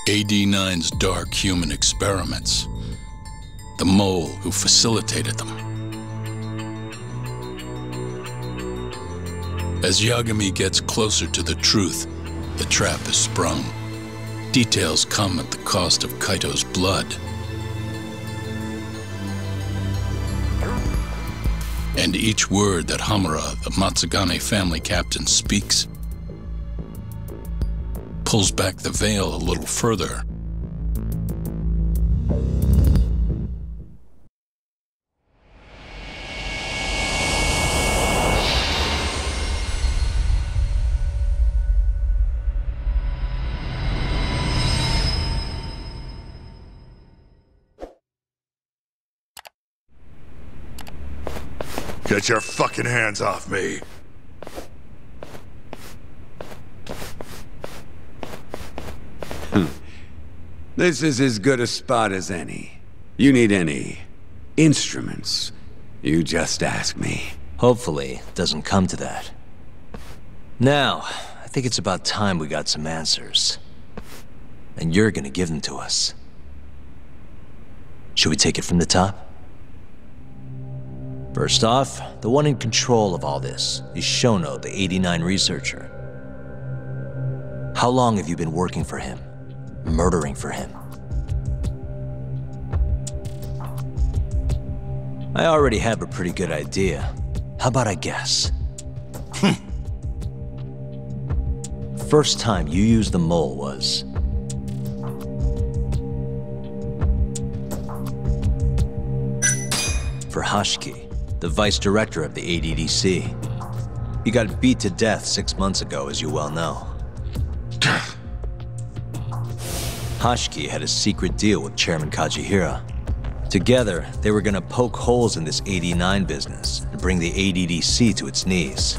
AD-9's dark human experiments. The mole who facilitated them. As Yagami gets closer to the truth, the trap is sprung. Details come at the cost of Kaito's blood. And each word that Hamura, the Matsugane family captain, speaks pulls back the veil a little further. Get your fucking hands off me! This is as good a spot as any. You need any instruments, you just ask me. Hopefully, it doesn't come to that. Now, I think it's about time we got some answers. And you're gonna give them to us. Should we take it from the top? First off, the one in control of all this is Shono, the 89 researcher. How long have you been working for him? Murdering for him? I already have a pretty good idea. How about I guess? First time you used the mole was... for Hashiki, the vice director of the ADDC. He got beat to death 6 months ago, as you well know. Hashiki had a secret deal with Chairman Kajihira. Together, they were gonna poke holes in this 89 business and bring the ADDC to its knees.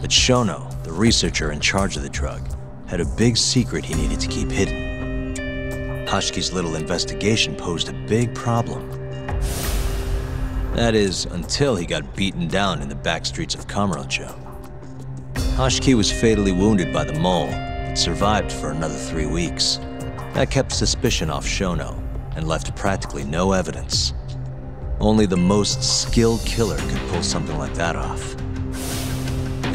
But Shono, the researcher in charge of the drug, had a big secret he needed to keep hidden. Hashiki's little investigation posed a big problem. That is, until he got beaten down in the back streets of Kamurocho. Hashiki was fatally wounded by the mole, but survived for another 3 weeks. That kept suspicion off Shono, and left practically no evidence. Only the most skilled killer could pull something like that off.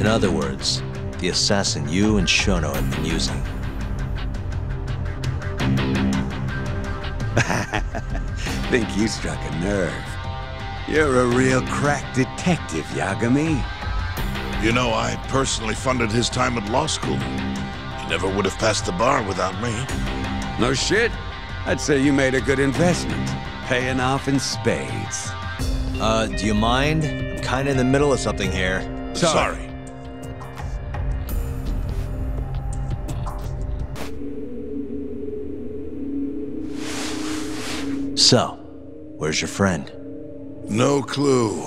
In other words, the assassin you and Shono have been using. Think you struck a nerve. You're a real crack detective, Yagami. You know, I personally funded his time at law school. He never would have passed the bar without me. No shit? I'd say you made a good investment. Paying off in spades. Do you mind? I'm kinda in the middle of something here. Sorry. So, where's your friend? No clue.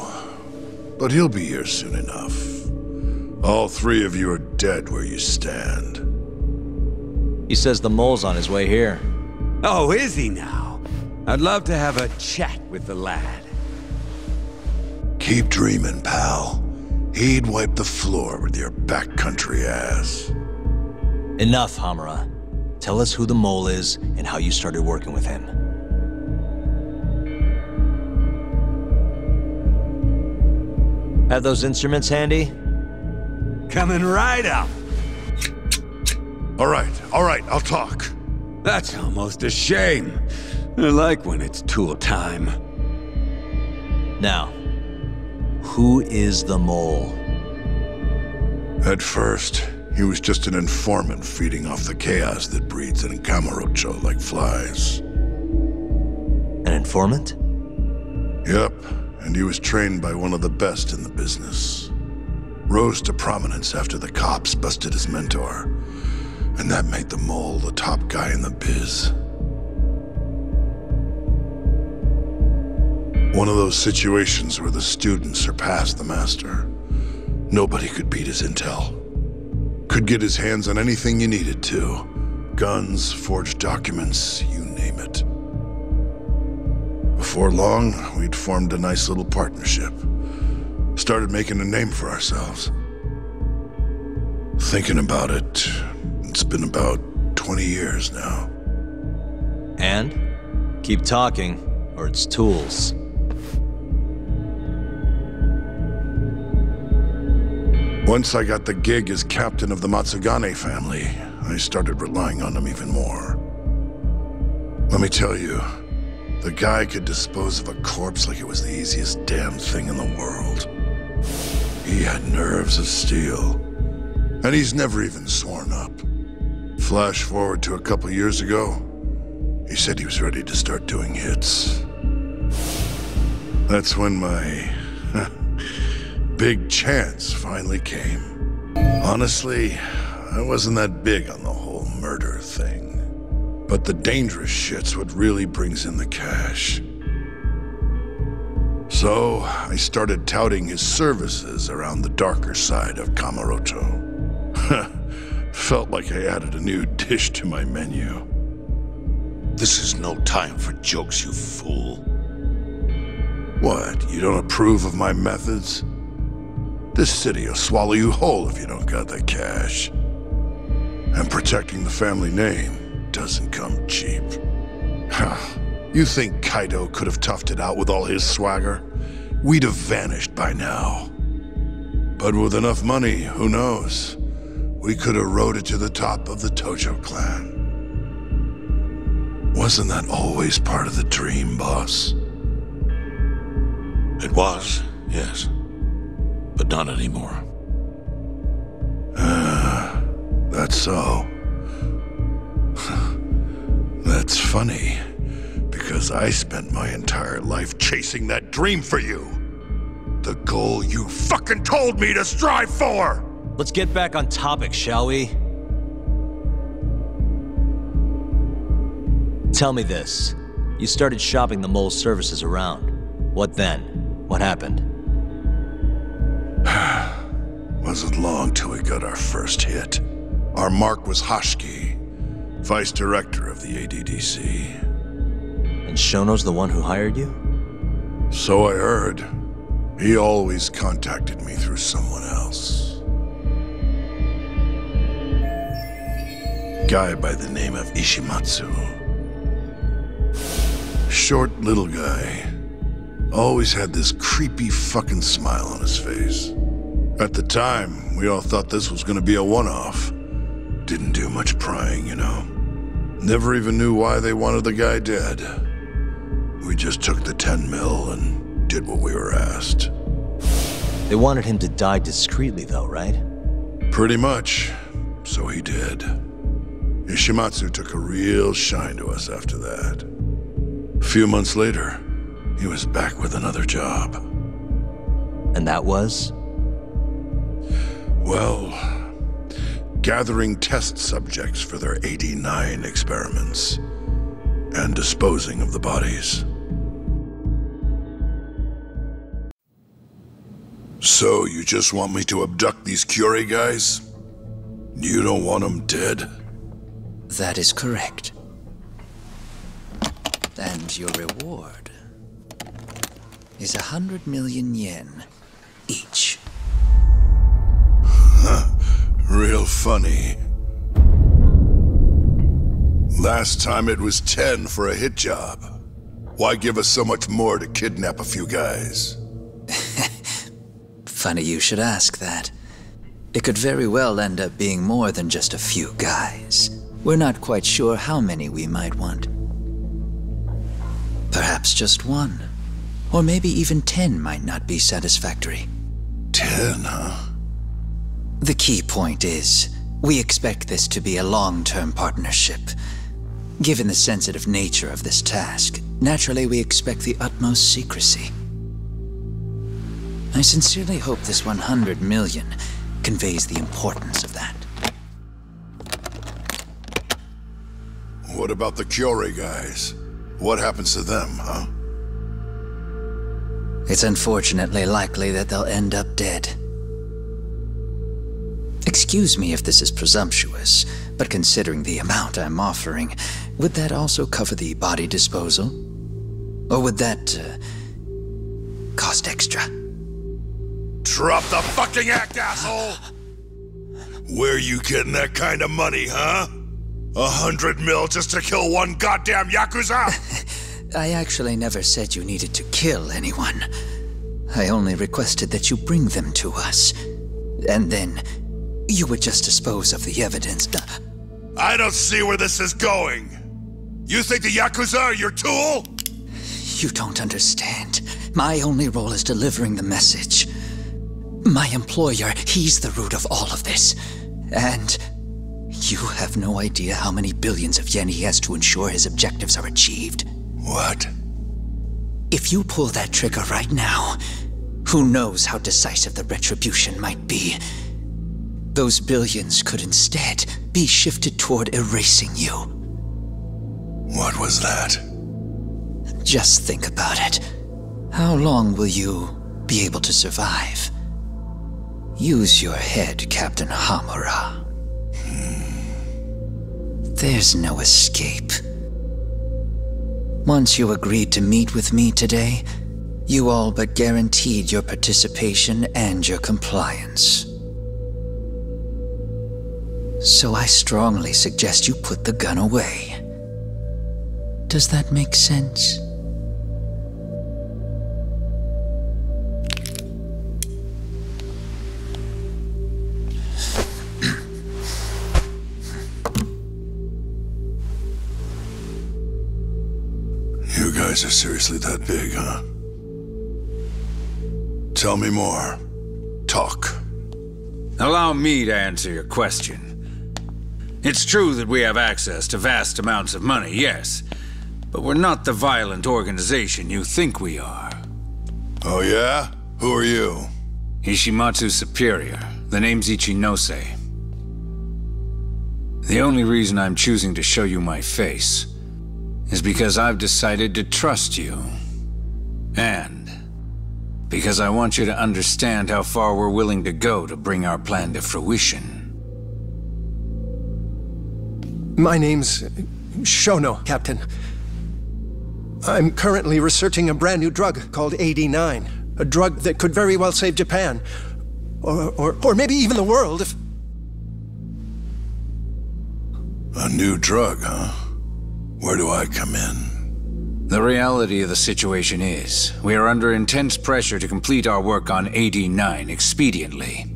But he'll be here soon enough. All 3 of you are dead where you stand. He says the mole's on his way here. Oh, is he now? I'd love to have a chat with the lad. Keep dreaming, pal. He'd wipe the floor with your backcountry ass. Enough, Hamura. Tell us who the mole is and how you started working with him. Have those instruments handy? Coming right up. All right, I'll talk. That's almost a shame. I like when it's tool time. Now, who is the mole? At first, he was just an informant feeding off the chaos that breeds in Kamurocho like flies. An informant? Yep, and he was trained by one of the best in the business. Rose to prominence after the cops busted his mentor. And that made the mole the top guy in the biz. One of those situations where the student surpassed the master. Nobody could beat his intel. Could get his hands on anything you needed to. Guns, forged documents, you name it. Before long, we'd formed a nice little partnership. Started making a name for ourselves. Thinking about it, it's been about 20 years now. And? Keep talking, or it's tools. Once I got the gig as captain of the Matsugane family, I started relying on him even more. Let me tell you, the guy could dispose of a corpse like it was the easiest damn thing in the world. He had nerves of steel, and he's never even sworn up. Flash forward to a couple years ago, he said he was ready to start doing hits. That's when my big chance finally came. Honestly, I wasn't that big on the whole murder thing. But the dangerous shit's what really brings in the cash. So, I started touting his services around the darker side of Kamurocho. Felt like I added a new dish to my menu. This is no time for jokes, you fool. What, you don't approve of my methods? This city will swallow you whole if you don't got the cash. And protecting the family name doesn't come cheap. You think Kaido could have toughed it out with all his swagger? We'd have vanished by now. But with enough money, who knows? We could have rode it to the top of the Tojo clan. Wasn't that always part of the dream, boss? It was, yes. But not anymore. That's so. That's funny, because I spent my entire life chasing that dream for you. The goal you fucking told me to strive for! Let's get back on topic, shall we? Tell me this. You started shopping the mole's services around. What then? What happened? Wasn't long till we got our first hit. Our mark was Hashki, vice director of the ADDC. And Shono's the one who hired you? So I heard. He always contacted me through someone else. Guy by the name of Ishimatsu. Short little guy. Always had this creepy fucking smile on his face. At the time, we all thought this was gonna be a one-off. Didn't do much prying, you know. Never even knew why they wanted the guy dead. We just took the 10 mil and did what we were asked. They wanted him to die discreetly though, right? Pretty much. So he did. Ishimatsu took a real shine to us after that. A few months later, he was back with another job. And that was? Well, gathering test subjects for their 89 experiments and disposing of the bodies. So, you just want me to abduct these Curie guys? You don't want them dead? That is correct. And your reward is 100 million yen each. Real funny. Last time it was 10 for a hit job. Why give us so much more to kidnap a few guys? Funny you should ask that. It could very well end up being more than just a few guys. We're not quite sure how many we might want. Perhaps just one. Or maybe even 10 might not be satisfactory. 10, huh? The key point is, we expect this to be a long-term partnership. Given the sensitive nature of this task, naturally we expect the utmost secrecy. I sincerely hope this 100 million conveys the importance of that. What about the Curie guys? What happens to them, huh? It's unfortunately likely that they'll end up dead. Excuse me if this is presumptuous, but considering the amount I'm offering, would that also cover the body disposal? Or would that, cost extra? Drop the fucking act, asshole! Where you getting that kind of money, huh? 100 mil just to kill one goddamn Yakuza? I actually never said you needed to kill anyone. I only requested that you bring them to us. And then, you would just dispose of the evidence. I don't see where this is going. You think the Yakuza are your tool? You don't understand. My only role is delivering the message. My employer, he's the root of all of this. And you have no idea how many billions of yen he has to ensure his objectives are achieved. What? If you pull that trigger right now, who knows how decisive the retribution might be. Those billions could instead be shifted toward erasing you. What was that? Just think about it. How long will you be able to survive? Use your head, Captain Hamura. There's no escape. Once you agreed to meet with me today, you all but guaranteed your participation and your compliance. So I strongly suggest you put the gun away. Does that make sense? You guys are seriously that big, huh? Tell me more. Talk. Allow me to answer your question. It's true that we have access to vast amounts of money, yes. But we're not the violent organization you think we are. Oh yeah? Who are you? Ishimatsu's superior. The name's Ichinose. The only reason I'm choosing to show you my face is because I've decided to trust you. And because I want you to understand how far we're willing to go to bring our plan to fruition. My name's Shono, Captain. I'm currently researching a brand new drug called 89. A drug that could very well save Japan. Or maybe even the world if... A new drug, huh? Where do I come in? The reality of the situation is, we are under intense pressure to complete our work on 89 expediently.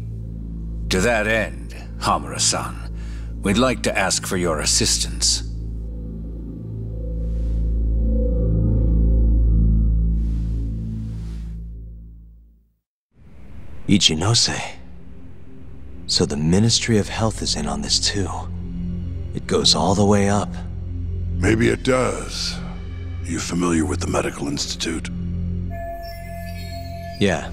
To that end, Hamura-san, we'd like to ask for your assistance. Ichinose. So the Ministry of Health is in on this too. It goes all the way up. Maybe it does. You familiar with the Medical Institute? Yeah.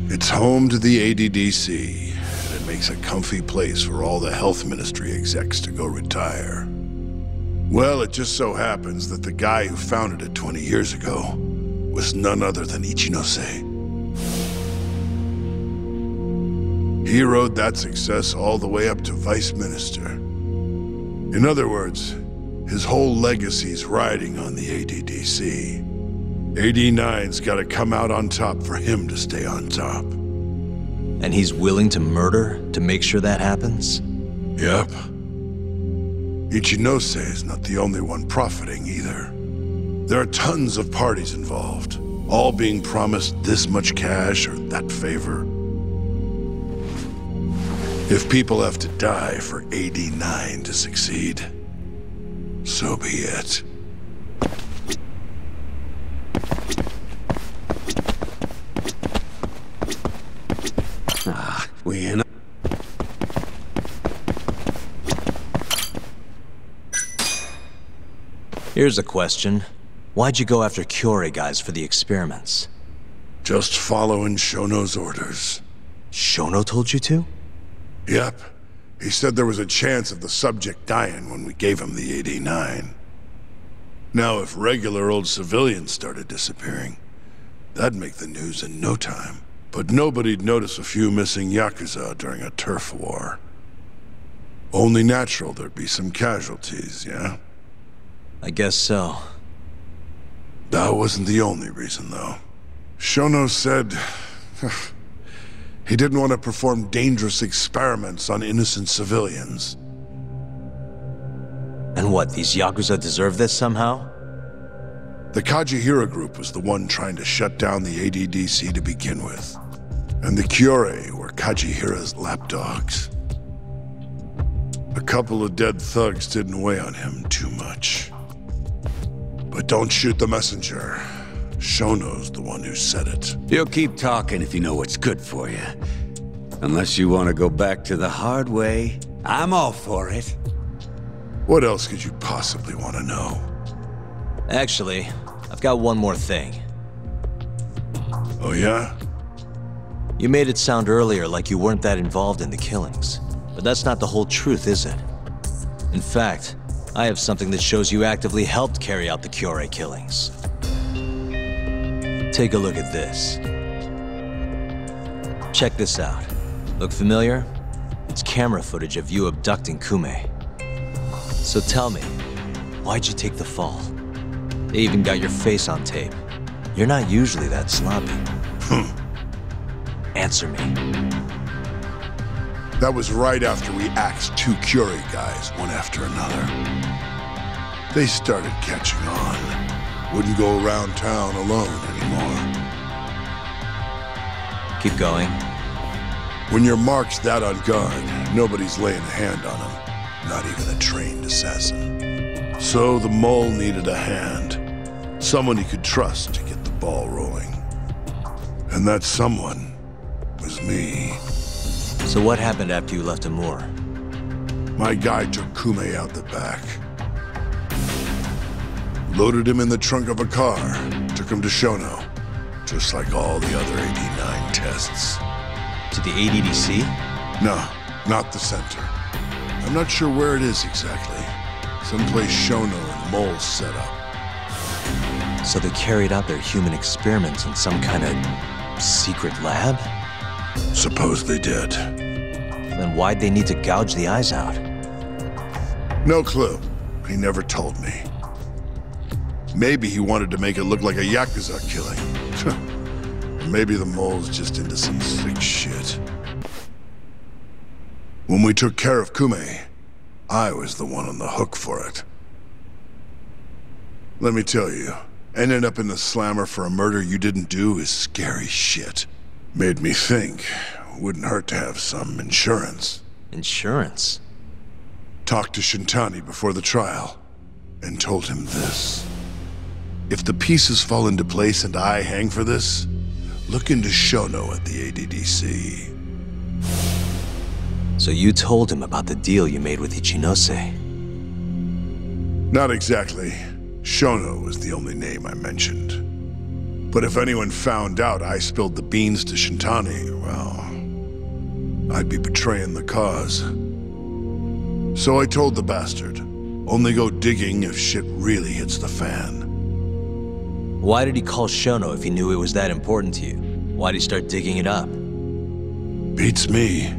It's home to the ADDC, and it makes a comfy place for all the health ministry execs to go retire. Well, it just so happens that the guy who founded it 20 years ago was none other than Ichinose. He rode that success all the way up to Vice Minister. In other words, his whole legacy's riding on the ADDC. 89's gotta come out on top for him to stay on top. And he's willing to murder to make sure that happens? Yep. Ichinose is not the only one profiting either. There are tons of parties involved, all being promised this much cash or that favor. If people have to die for 89 to succeed, so be it. We in. Here's a question. Why'd you go after Kyorei guys for the experiments? Just following Shono's orders. Shono told you to? Yep. He said there was a chance of the subject dying when we gave him the 89. Now, if regular old civilians started disappearing, that'd make the news in no time. But nobody'd notice a few missing Yakuza during a turf war. Only natural there'd be some casualties, yeah? I guess so. That wasn't the only reason, though. Shono said... he didn't want to perform dangerous experiments on innocent civilians. And what, these Yakuza deserve this somehow? The Kajihira group was the one trying to shut down the ADDC to begin with. And the Kyorei were Kajihira's lapdogs. A couple of dead thugs didn't weigh on him too much. But don't shoot the messenger. Shono's the one who said it. You'll keep talking if you know what's good for you. Unless you want to go back to the hard way, I'm all for it. What else could you possibly want to know? Actually, I've got one more thing. Oh yeah? You made it sound earlier like you weren't that involved in the killings. But that's not the whole truth, is it? In fact, I have something that shows you actively helped carry out the Kyorei killings. Take a look at this. Check this out. Look familiar? It's camera footage of you abducting Kume. So tell me, why'd you take the fall? They even got your face on tape. You're not usually that sloppy. Answer me. That was right after we axed 2 Kyorei guys, one after another. They started catching on. Wouldn't go around town alone anymore. Keep going. When your mark's that on guard, nobody's laying a hand on him. Not even a trained assassin. So the mole needed a hand. Someone he could trust to get the ball rolling. And that someone was me. So what happened after you left Hamura? My guy took Kume out the back. Loaded him in the trunk of a car. Took him to Shono. Just like all the other 89 tests. To the ADDC? No, not the center. I'm not sure where it is exactly. Someplace Shono and Mole set up. So they carried out their human experiments in some kind of secret lab? Suppose they did. Then why'd they need to gouge the eyes out? No clue. He never told me. Maybe he wanted to make it look like a Yakuza killing. Maybe the mole's just into some sick shit. When we took care of Kume, I was the one on the hook for it. Let me tell you, ending up in the slammer for a murder you didn't do is scary shit. Made me think, wouldn't hurt to have some insurance. Insurance? Talked to Shintani before the trial, and told him this. If the pieces fall into place and I hang for this, look into Shono at the ADDC. So you told him about the deal you made with Ichinose? Not exactly. Shono was the only name I mentioned. But if anyone found out I spilled the beans to Shintani, well, I'd be betraying the cause. So I told the bastard, only go digging if shit really hits the fan. Why did he call Shono if he knew it was that important to you? Why'd he start digging it up? Beats me.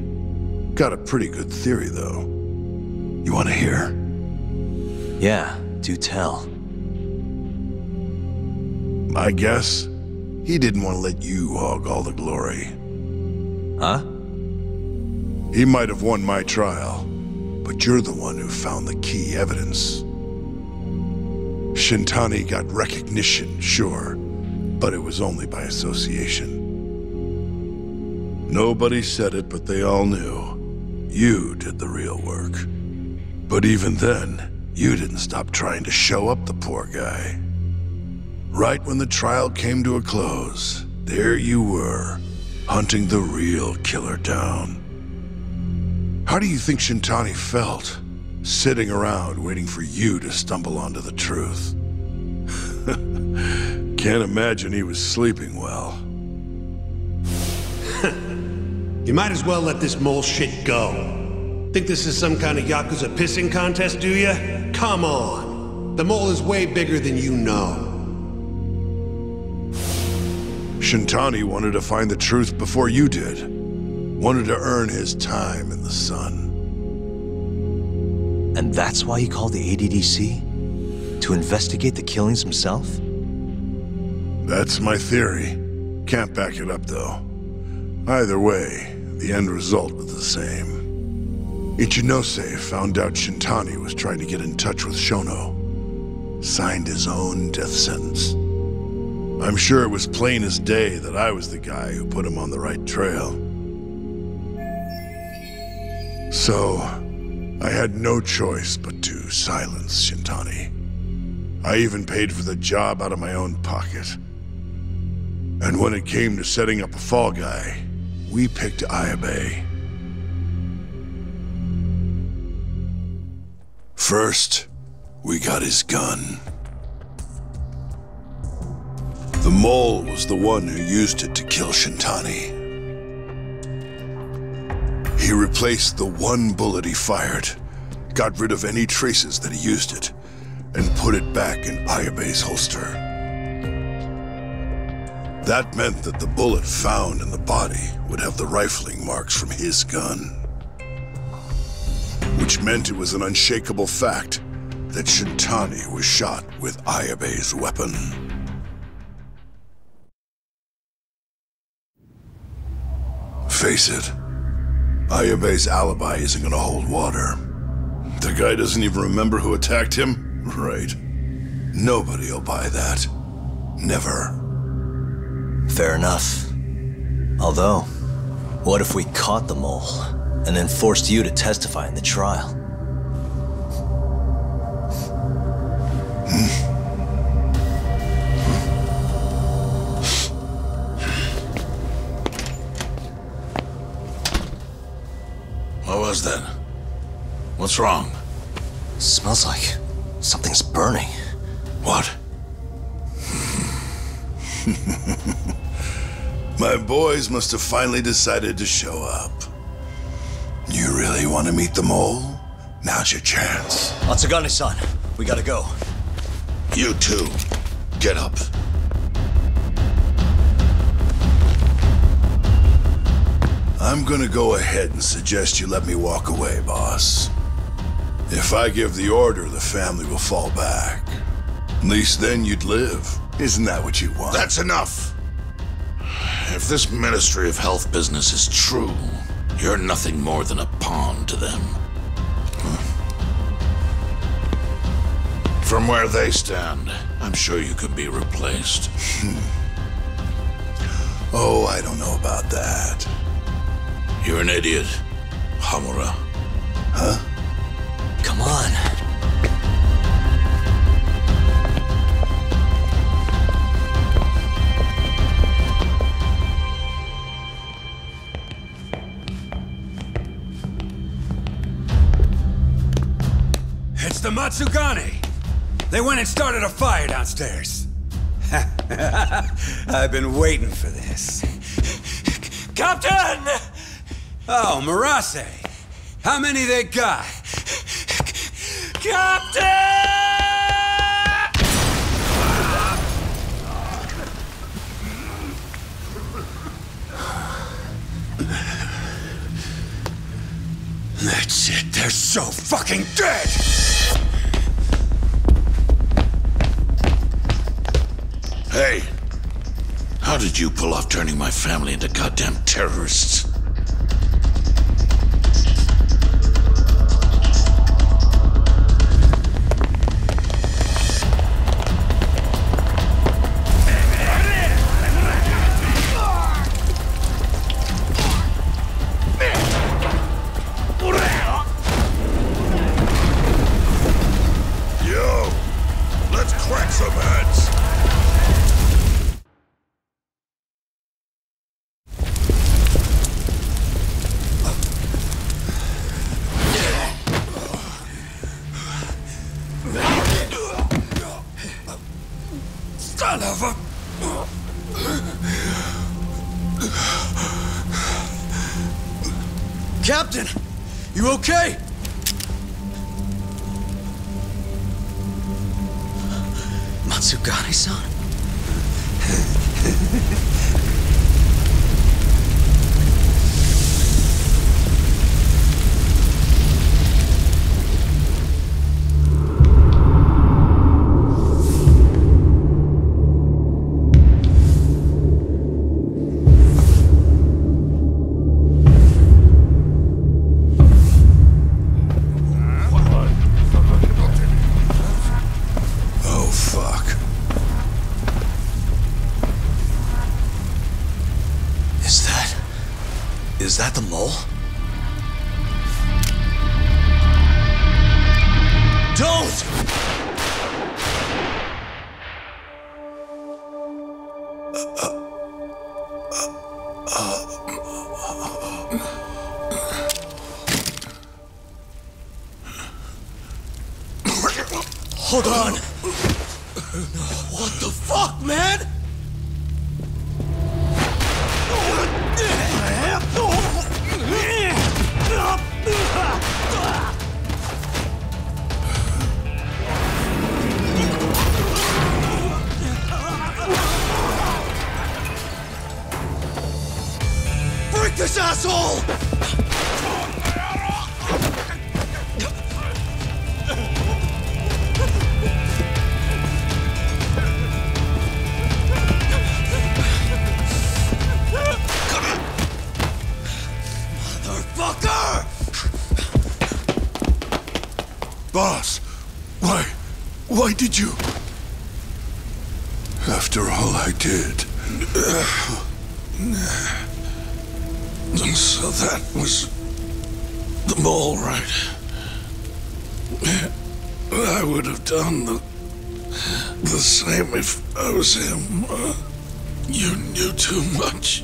Got a pretty good theory, though. You want to hear? Yeah, do tell. My guess? He didn't want to let you hog all the glory. Huh? He might have won my trial, but you're the one who found the key evidence. Shintani got recognition, sure, but it was only by association. Nobody said it, but they all knew. You did the real work. But even then, you didn't stop trying to show up the poor guy. Right when the trial came to a close, there you were, hunting the real killer down. How do you think Shintani felt, sitting around waiting for you to stumble onto the truth? Can't imagine he was sleeping well. You might as well let this mole shit go. Think this is some kind of Yakuza pissing contest, do ya? Come on. The mole is way bigger than you know. Shintani wanted to find the truth before you did. Wanted to earn his time in the sun. And that's why he called the ADDC? To investigate the killings himself? That's my theory. Can't back it up, though. Either way, the end result was the same. Ichinose found out Shintani was trying to get in touch with Shono. Signed his own death sentence. I'm sure it was plain as day that I was the guy who put him on the right trail. So, I had no choice but to silence Shintani. I even paid for the job out of my own pocket. And when it came to setting up a fall guy, we picked Ayabe. First, we got his gun. The mole was the one who used it to kill Shintani. He replaced the one bullet he fired, got rid of any traces that he used it, and put it back in Ayabe's holster. That meant that the bullet found in the body would have the rifling marks from his gun. Which meant it was an unshakable fact that Shintani was shot with Ayabe's weapon. Face it, Ayabe's alibi isn't gonna hold water. The guy doesn't even remember who attacked him? Right. Nobody'll buy that. Never. Fair enough. Although, what if we caught the mole, and then forced you to testify in the trial? What was that? What's wrong? Smells like something's burning. What? My boys must have finally decided to show up. You really want to meet the mole? Now's your chance. Atsugane-san, we gotta go. You too. Get up. I'm gonna go ahead and suggest you let me walk away, boss. If I give the order, the family will fall back. At least then you'd live. Isn't that what you want? That's enough. If this Ministry of Health business is true, you're nothing more than a pawn to them. From where they stand, I'm sure you could be replaced. Oh, I don't know about that. You're an idiot, Hamura. Huh? Come on. It's the Matsugane! They went and started a fire downstairs. I've been waiting for this. Captain! Oh, Murase. How many they got? Captain! That's it. They're so fucking dead! Hey, how did you pull off turning my family into goddamn terrorists? Yo, let's crack some heads. Son of a... Captain! You okay? Matsugane-san? Was that the mole? Don't! Hold on! What the fuck, man? Break this asshole! Boss, why did you? After all I did. So that was the mole, right? I would have done the same if I was him. You knew too much.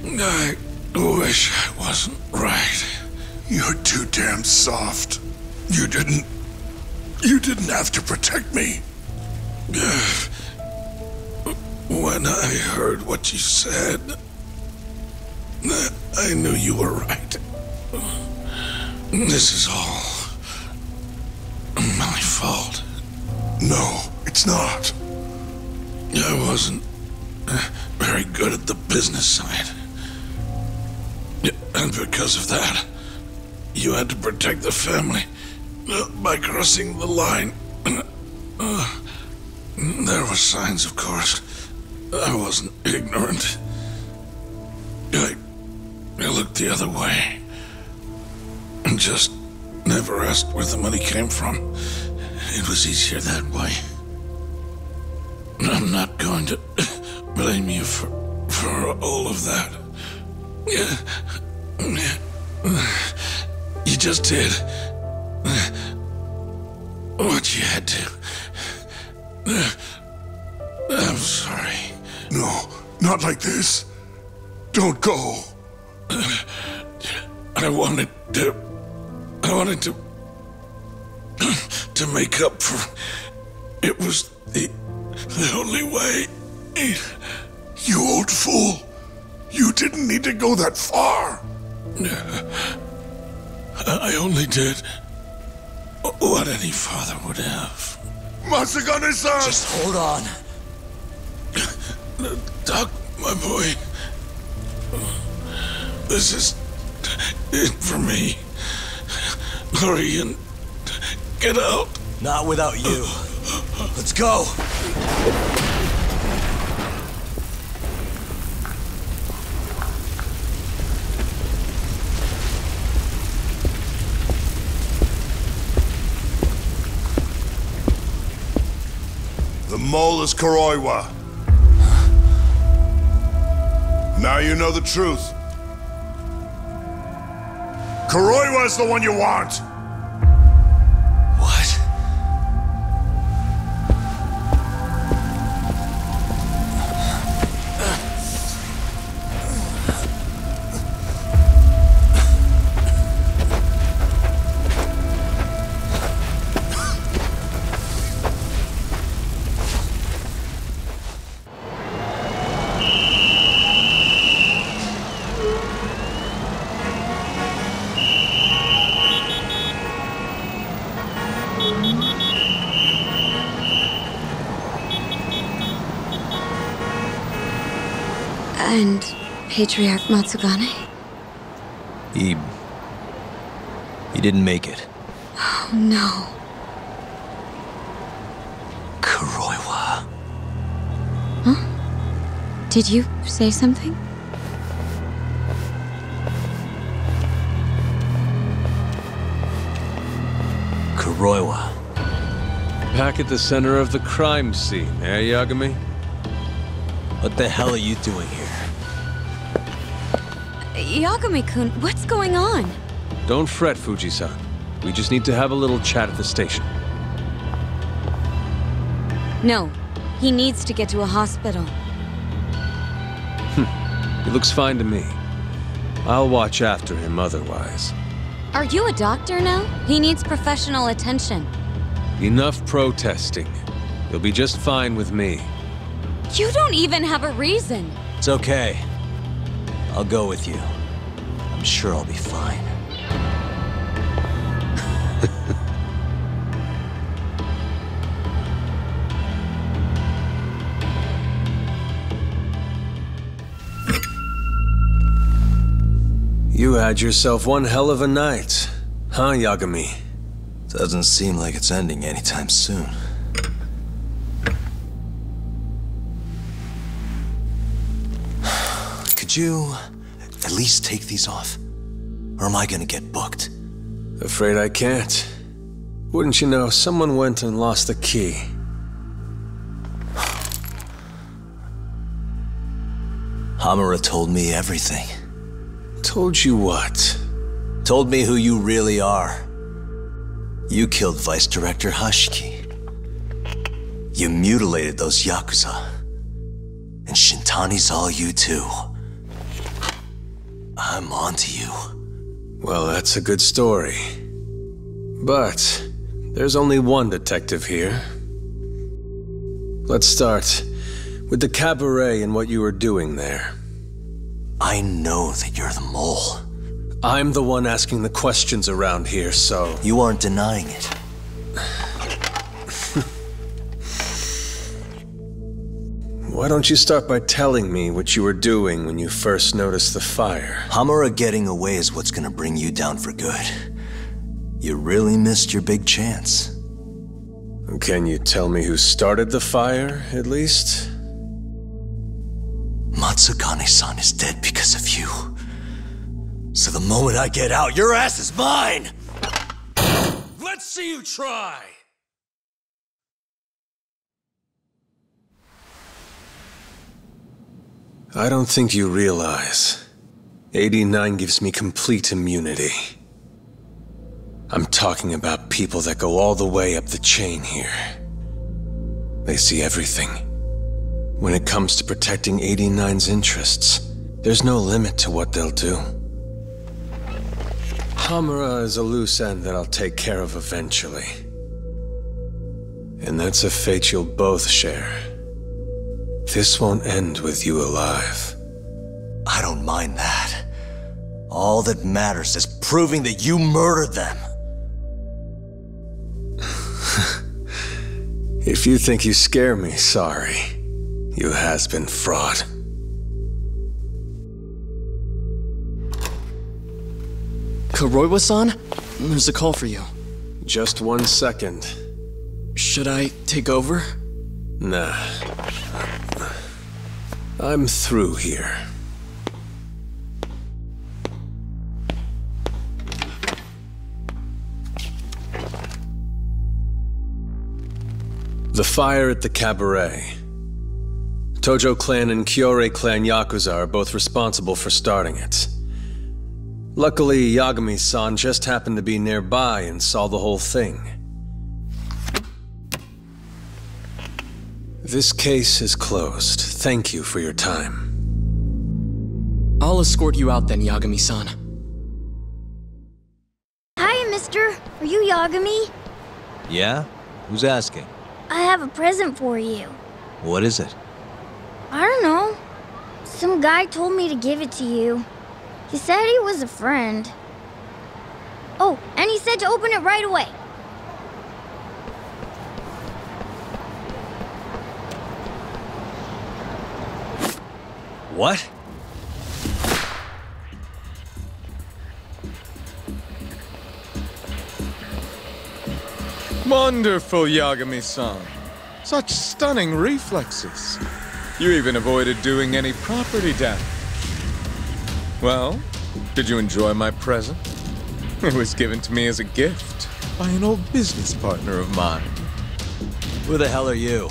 I wish I wasn't right. You're too damn soft. You didn't have to protect me. When I heard what you said, I knew you were right. This is all my fault. No, it's not. I wasn't very good at the business side. And because of that, you had to protect the family by crossing the line. There were signs, of course. I wasn't ignorant. I looked the other way and just never asked where the money came from. It was easier that way. I'm not going to blame you for all of that. You just did what you had to. I'm sorry. No, not like this. Don't go. I wanted to make up for. It was the only way. You old fool. You didn't need to go that far. I only did what any father would have. Masagane-san! Just hold on. Doc, my boy. This is it for me. Hurry and get out. Not without you. Let's go. The mole is Kuroiwa. Now you know the truth. Kuroiwa is the one you want! What? And Patriarch Matsugane? He didn't make it. Oh, no. Kuroiwa. Huh? Did you say something? Kuroiwa. Back at the center of the crime scene, eh, Yagami? What the hell are you doing here? Yagami-kun, what's going on? Don't fret, Fuji-san. We just need to have a little chat at the station. No, he needs to get to a hospital. He looks fine to me. I'll watch after him otherwise. Are you a doctor now? He needs professional attention. Enough protesting. He'll be just fine with me. You don't even have a reason. It's okay. I'll go with you. I'm sure I'll be fine. You had yourself one hell of a night, huh, Yagami? Doesn't seem like it's ending anytime soon. Could you at least take these off? Or am I gonna get booked? Afraid I can't. Wouldn't you know, someone went and lost the key. Hamura told me everything. Told you what? Told me who you really are. You killed Vice Director Hashiki. You mutilated those Yakuza. And Shintani's all you too. I'm onto you. Well, that's a good story. But there's only one detective here. Let's start with the cabaret and what you were doing there. I know that you're the mole. I'm the one asking the questions around here, so... You aren't denying it. Why don't you start by telling me what you were doing when you first noticed the fire? Hamura getting away is what's gonna bring you down for good. You really missed your big chance. Can you tell me who started the fire, at least? Matsugane-san is dead because of you. So the moment I get out, your ass is mine! Let's see you try! I don't think you realize. 89 gives me complete immunity. I'm talking about people that go all the way up the chain here. They see everything. When it comes to protecting 89's interests, there's no limit to what they'll do. Hamura is a loose end that I'll take care of eventually. And that's a fate you'll both share. This won't end with you alive. I don't mind that. All that matters is proving that you murdered them. If you think you scare me, sorry. You has-been fraud. Kuroiwa-san? There's a call for you. Just 1 second. Should I take over? Nah. I'm through here. The fire at the cabaret. Tojo clan and Kyorei clan Yakuza are both responsible for starting it. Luckily, Yagami-san just happened to be nearby and saw the whole thing. This case is closed. Thank you for your time. I'll escort you out then, Yagami-san. Hi, mister. Are you Yagami? Yeah? Who's asking? I have a present for you. What is it? I don't know. Some guy told me to give it to you. He said he was a friend. Oh, and he said to open it right away. What? Wonderful, Yagami-san. Such stunning reflexes. You even avoided doing any property damage. Well, did you enjoy my present? It was given to me as a gift by an old business partner of mine. Who the hell are you?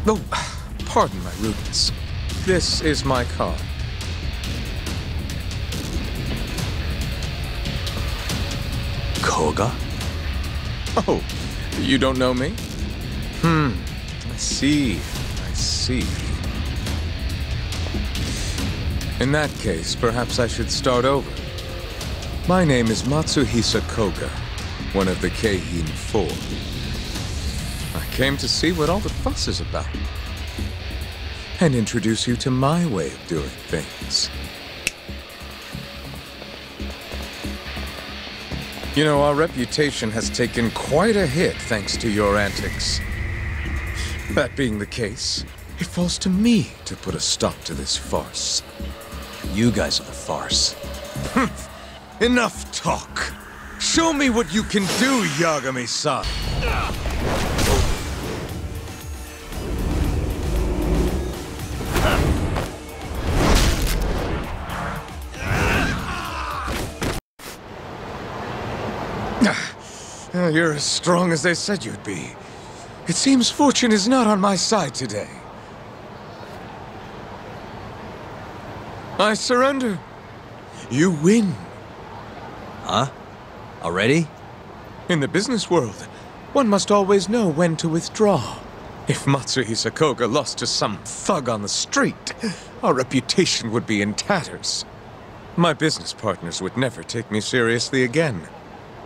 Oh, pardon my rudeness. This is my card. Koga? Oh, you don't know me? I see. I see. In that case, perhaps I should start over. My name is Matsuhisa Koga, one of the Keihin Four. I came to see what all the fuss is about, and introduce you to my way of doing things. You know, our reputation has taken quite a hit thanks to your antics. That being the case, it falls to me to put a stop to this farce. You guys are the farce. Enough talk. Show me what you can do, Yagami-san. You're as strong as they said you'd be. It seems fortune is not on my side today. I surrender. You win. Huh? Already? In the business world, one must always know when to withdraw. If Matsuhisa Koga lost to some thug on the street, our reputation would be in tatters. My business partners would never take me seriously again.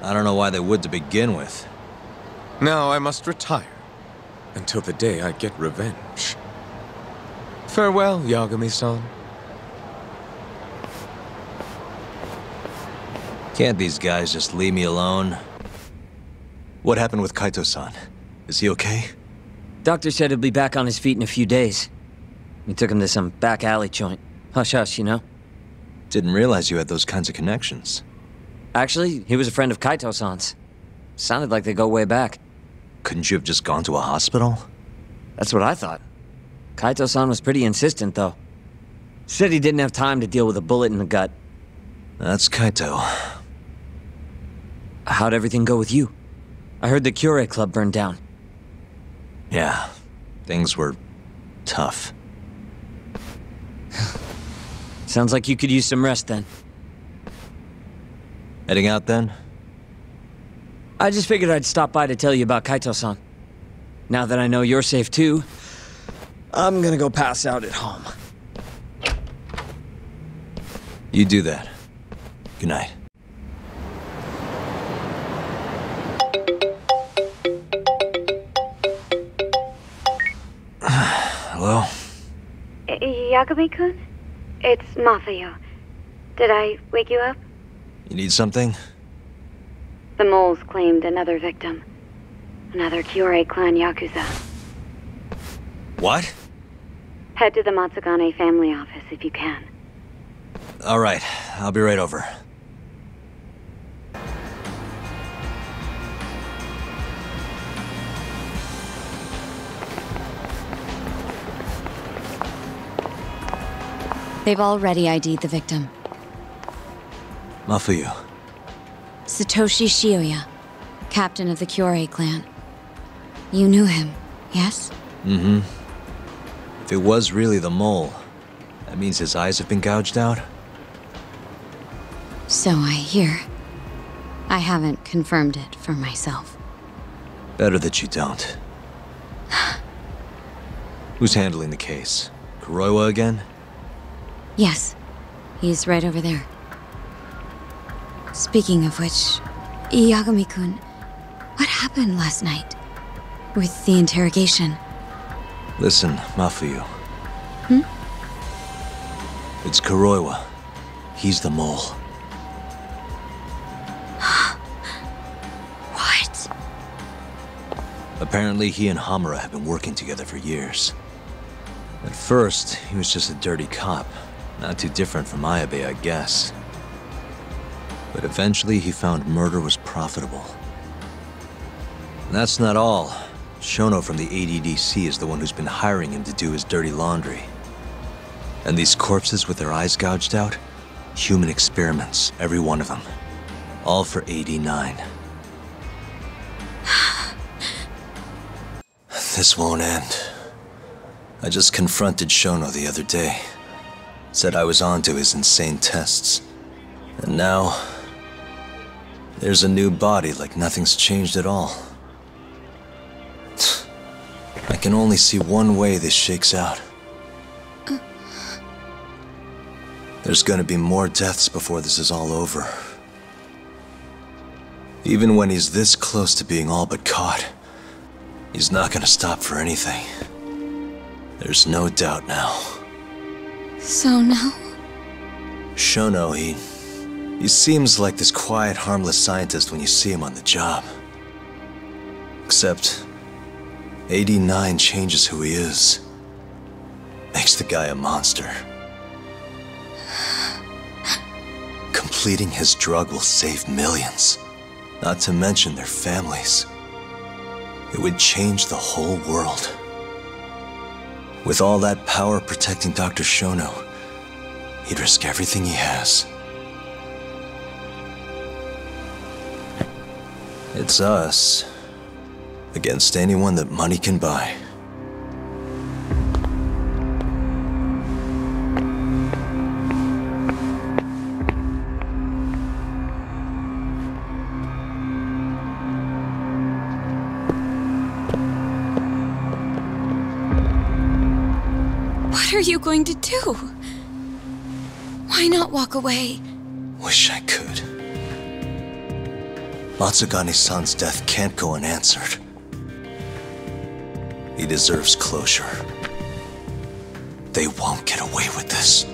I don't know why they would to begin with. Now I must retire, until the day I get revenge. Farewell, Yagami-san. Can't these guys just leave me alone? What happened with Kaito-san? Is he okay? Doctor said he'll be back on his feet in a few days. We took him to some back alley joint. Hush-hush, you know? Didn't realize you had those kinds of connections. Actually, he was a friend of Kaito-san's. Sounded like they go way back. Couldn't you have just gone to a hospital? That's what I thought. Kaito-san was pretty insistent, though. Said he didn't have time to deal with a bullet in the gut. That's Kaito. How'd everything go with you? I heard the Kyorei Club burned down. Yeah, things were tough. Sounds like you could use some rest then. Heading out then? I just figured I'd stop by to tell you about Kaito-san. Now that I know you're safe too, I'm gonna go pass out at home. You do that. Good night. Hello? Yagami-kun? It's Mafuyu. Did I wake you up? You need something? The moles claimed another victim. Another Kyorei clan Yakuza. What? Head to the Matsugane family office if you can. Alright, I'll be right over. They've already ID'd the victim. Mafuyu. Satoshi Shioya, captain of the Kyorei clan. You knew him, yes? Mm-hmm. If it was really the mole, that means his eyes have been gouged out? So I hear. I haven't confirmed it for myself. Better that you don't. Who's handling the case? Kuroiwa again? Yes, he's right over there. Speaking of which, Yagami-kun, what happened last night? With the interrogation? Listen, Mafuyu. Hmm? It's Kuroiwa. He's the mole. What? Apparently he and Hamura have been working together for years. At first, he was just a dirty cop. Not too different from Ayabe, I guess. But eventually he found murder was profitable. And that's not all. Shono from the ADDC is the one who's been hiring him to do his dirty laundry. And these corpses with their eyes gouged out? Human experiments, every one of them. All for 89. This won't end. I just confronted Shono the other day. Said I was onto his insane tests. And now There's a new body like nothing's changed at all. I can only see one way this shakes out. There's gonna be more deaths before this is all over. Even when he's this close to being all but caught, he's not gonna stop for anything. There's no doubt now. So now? Shono, he seems like this quiet, harmless scientist when you see him on the job. Except 89 changes who he is. Makes the guy a monster. Completing his drug will save millions, not to mention their families. It would change the whole world. With all that power protecting Dr. Shono, he'd risk everything he has. It's us against anyone that money can buy. What are you going to do? Why not walk away? Wish I could. Matsugane-san's death can't go unanswered. He deserves closure. They won't get away with this.